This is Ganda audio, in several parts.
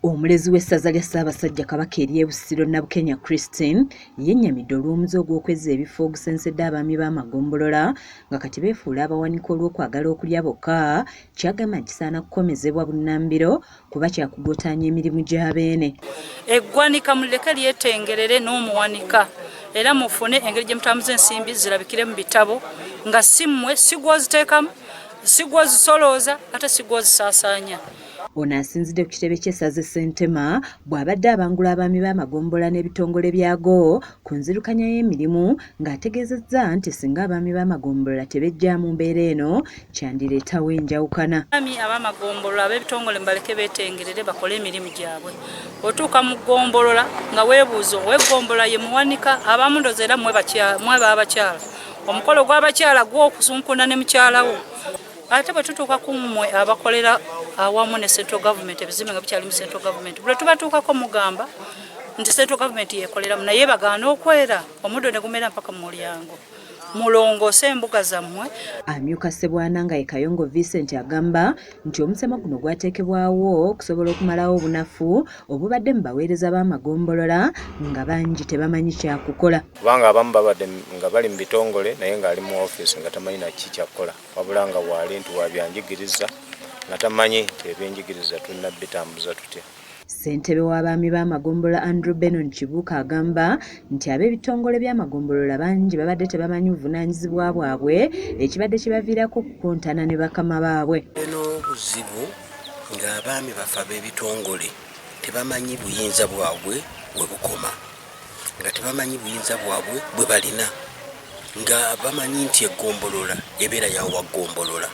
Omulezi w'essaza lya Ssaabasajja Kabaka ery'e Busiro Nabukenya Christine yennyamidde olw'omuze ogw'okwezza ebifo ogusensedde abaami b'Amagombolola nga kati beefuula abawanika olw'okwagala okulya bokka, kyagamba nti kisaana kukomezebwa bunnambiro kuba kyakugootaanya emirimu gy'abeene. Eggwanika muleke lyetengerere n'omuwanika era mufune engeri gye mutambuza ensimbi zirabikire mu bitabo nga si mmwe si gw'oziteekamu si gw'ozisolooza ate si gw'ozisaasaanya. Ono asinzidde ku kitebe ky'essaza Ssentema bw'abadde abangula abaami b'Amagombolola n'ebitongole byago ku nzirukanya y'emirimu ng'ategeezezza nti singa abaami b'Amagombolola tebejja mu mbeera eno kyandireetawo enjawukana. Abaami ab'Amagombolola ab'ebitongole mbaleke beetengerere bakole emirimu gyabwe. Otuuka mu Gombolola nga weebuuza ow'Egombolola ye muwanika abamu ndowooza era mwe b'abakyala. Omukolo gw'abakyala gw'okusunkuna ne mukyalawo. Ate bwe tutuuka ku mmwe abakolera awamu ne central government ebizimbe nga bikyali mu central government bwe tubatuukako mugamba nti central government yeekoleramu naye bagaana okwera omuddo ne gumera mpaka mu mulyango mulongoose embuga zammwe. Amyuka Ssebwananga ye Kayongo Vincent agamba nti omusemo guno gwateekebwawo okusobola okumalawo obunafu obubadde mu baweereza b'Amagombolola nga bangi tebamanyi kyakukola. Kubanga abamu babadde nga bali mu bitongole naye ng'ali mu ofiisi nga tamanyi na ki kyakukola wabula nga waali nti wabyanjigiriza nga tamanyi nti ebyenjigiriza tulina bitambuza tutya. Ssentebe w'abaami b'Amagombolola Andrew Benon Kibuuka agamba nti ab'ebitongole by'Amagombolola bangi babadde tebamanyi buvunaanyizibwa bwabwe ekibadde kibaviirako okukontana ne bakama baabwe. Eno obuzibu ng'abaami bafe ab'ebitongole tebamanyi buyinza bwabwe bwe bukoma nga tebamanyi buyinza bwabwe bwe balina nga bamanyi nti egombolola ebeera yawa Gombolola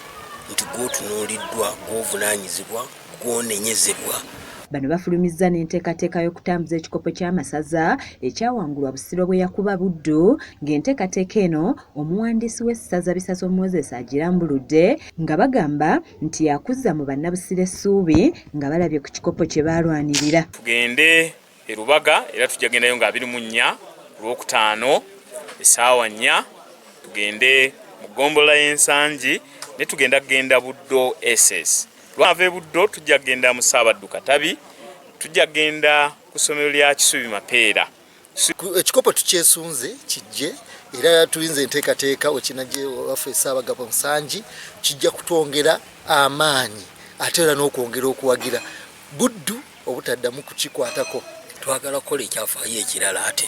nti gw'otunuuliddwa gw'ovunaanyizibwa gw'onenyezebwa. Bano bafulumizza n'enteekateeka y'okutambuza ekikopo ky'amasaza ekyawangulwa Busiro bwe yakuba Buddu ng'enteekateeka eno omuwandiisi w'essaza Bisaso Moses agirambuludde nga bagamba nti yakuzza mu bannabusiro essuubi nga balabye ku kikopo kye baalwanirira. Tugende e Lubaga era tujja gendayo nga 24 ku Lwokutaano essaawa 4 tugende mu Gombolola y'ensangi ne tugenda Buddo SS. Lwava Buddo tujja genda mu Ssaabaddu Katabi tujja genda ku ssomero lya Kisubi Mapeera. Ekikopo tukyesunze kijje era tuyinza enteekateeka okinajje waffe Ssaabagabo Nsangi kijja kutwongera amaanyi ate era n'okwongera okuwagira Buddu obutaddamu kukikwatako. Twagala kukola ekyafaayo ekirala ate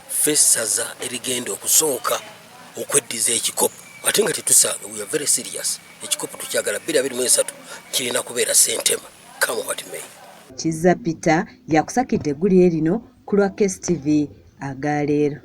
ffe essaza erigenda okusooka okweddiza ekikopo ate nga tetusaaga we are very serious. Ekikopo tukyagala 2023 kirina kubeera Ssentema come what may. Kizza Peter yakusakidde eggulire lino ku Lwaki TV agaleero.